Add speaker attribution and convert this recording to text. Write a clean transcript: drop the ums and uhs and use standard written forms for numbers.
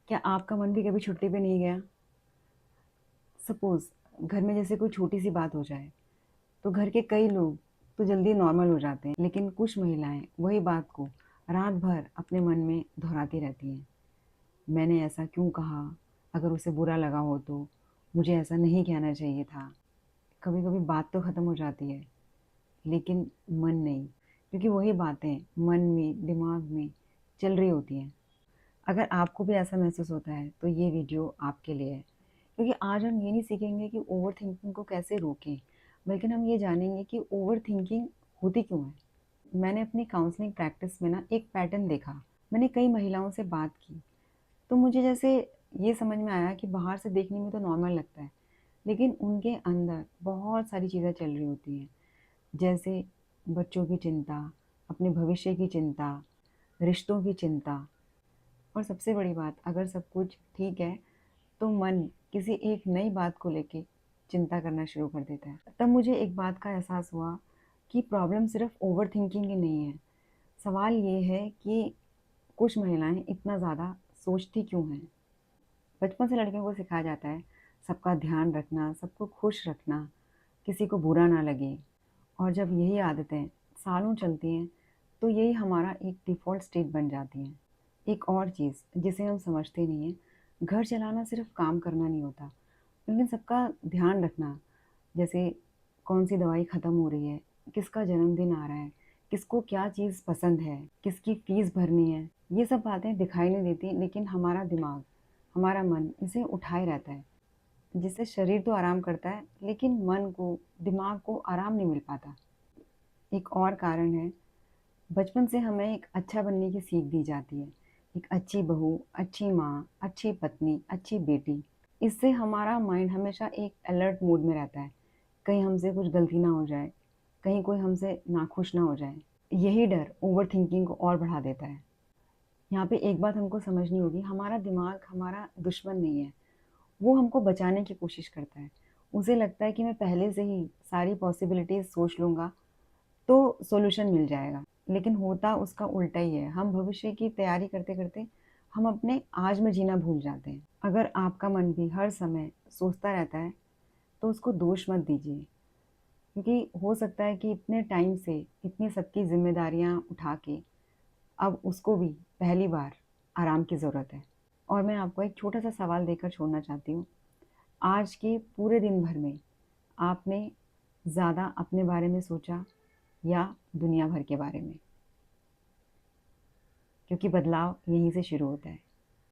Speaker 1: क्या आपका मन भी कभी छुट्टी पे नहीं गया? सपोज़ घर में जैसे कोई छोटी-सी बात हो जाए, तो घर के कई लोग तो जल्दी नॉर्मल हो जाते हैं, लेकिन कुछ महिलाएँ वही बात को रात भर अपने मन में दोहराती रहती हैं। मैंने ऐसा क्यों कहा? अगर उसे बुरा लगा हो तो? मुझे ऐसा नहीं कहना चाहिए था। कभी-कभी बात तो ख़त्म हो जाती है, लेकिन मन नहीं, क्योंकि वही बातें मन में, दिमाग में चल रही होती हैं। अगर आपको भी ऐसा महसूस होता है तो ये वीडियो आपके लिए है, क्योंकि आज हम ये नहीं सीखेंगे कि ओवरथिंकिंग को कैसे रोकें, बल्कि हम ये जानेंगे कि ओवरथिंकिंग होती क्यों है। मैंने अपनी काउंसलिंग प्रैक्टिस में ना एक पैटर्न देखा। मैंने कई महिलाओं से बात की, तो मुझे जैसे ये समझ में आया कि बाहर से देखने में तो नॉर्मल लगता है, लेकिन उनके अंदर बहुत सारी चीज़ें चल रही होती हैं। जैसे बच्चों की चिंता, अपने भविष्य की चिंता, रिश्तों की चिंता, और सबसे बड़ी बात, अगर सब कुछ ठीक है तो मन किसी एक नई बात को लेके चिंता करना शुरू कर देता है। तब मुझे एक बात का एहसास हुआ कि प्रॉब्लम सिर्फ ओवरथिंकिंग ही नहीं है। सवाल ये है कि कुछ महिलाएं इतना ज़्यादा सोचती क्यों हैं? बचपन से लड़कियों को सिखाया जाता है सबका ध्यान रखना, सबको खुश रखना, किसी को बुरा ना लगे, और जब यही आदतें सालों चलती हैं तो यही हमारा एक डिफ़ॉल्ट स्टेट बन जाती हैं। एक और चीज़ जिसे हम समझते नहीं हैं, घर चलाना सिर्फ काम करना नहीं होता, लेकिन सबका ध्यान रखना। जैसे कौन-सी दवाई ख़त्म हो रही है, किसका जन्मदिन आ रहा है, किसको क्या चीज़ पसंद है, किसकी फ़ीस भरनी है। ये सब बातें दिखाई नहीं देती, लेकिन हमारा दिमाग, हमारा मन इसे उठाए रहता है। जिससे शरीर तो आराम करता है, लेकिन मन को, दिमाग को आराम नहीं मिल पाता। एक और कारण है, बचपन से हमें एक अच्छा बनने की सीख दी जाती है। एक अच्छी बहू, अच्छी माँ, अच्छी पत्नी, अच्छी बेटी। इससे हमारा माइंड हमेशा एक अलर्ट मोड में रहता है। कहीं हमसे कुछ गलती ना हो जाए, कहीं कोई हमसे नाखुश ना हो जाए। यही डर ओवरथिंकिंग को और बढ़ा देता है। यहाँ पे एक बात हमको समझनी होगी, हमारा दिमाग हमारा दुश्मन नहीं है। वो हमको बचाने की कोशिश करता है। उसे लगता है कि मैं पहले से ही सारी पॉसिबिलिटीज़ सोच लूँगा तो सॉल्यूशन मिल जाएगा। लेकिन होता उसका उल्टा ही है। हम भविष्य की तैयारी करते-करते हम अपने आज में जीना भूल जाते हैं। अगर आपका मन भी हर समय सोचता रहता है तो उसको दोष मत दीजिए, क्योंकि हो सकता है कि इतने टाइम से इतनी सबकी ज़िम्मेदारियाँ उठा के अब उसको भी पहली बार आराम की ज़रूरत है। और मैं आपको एक छोटा-सा सवाल देकर छोड़ना चाहती हूँ। आज के पूरे दिन भर में आपने ज़्यादा अपने बारे में सोचा या दुनिया भर के बारे में? क्योंकि बदलाव यहीं से शुरू होता है।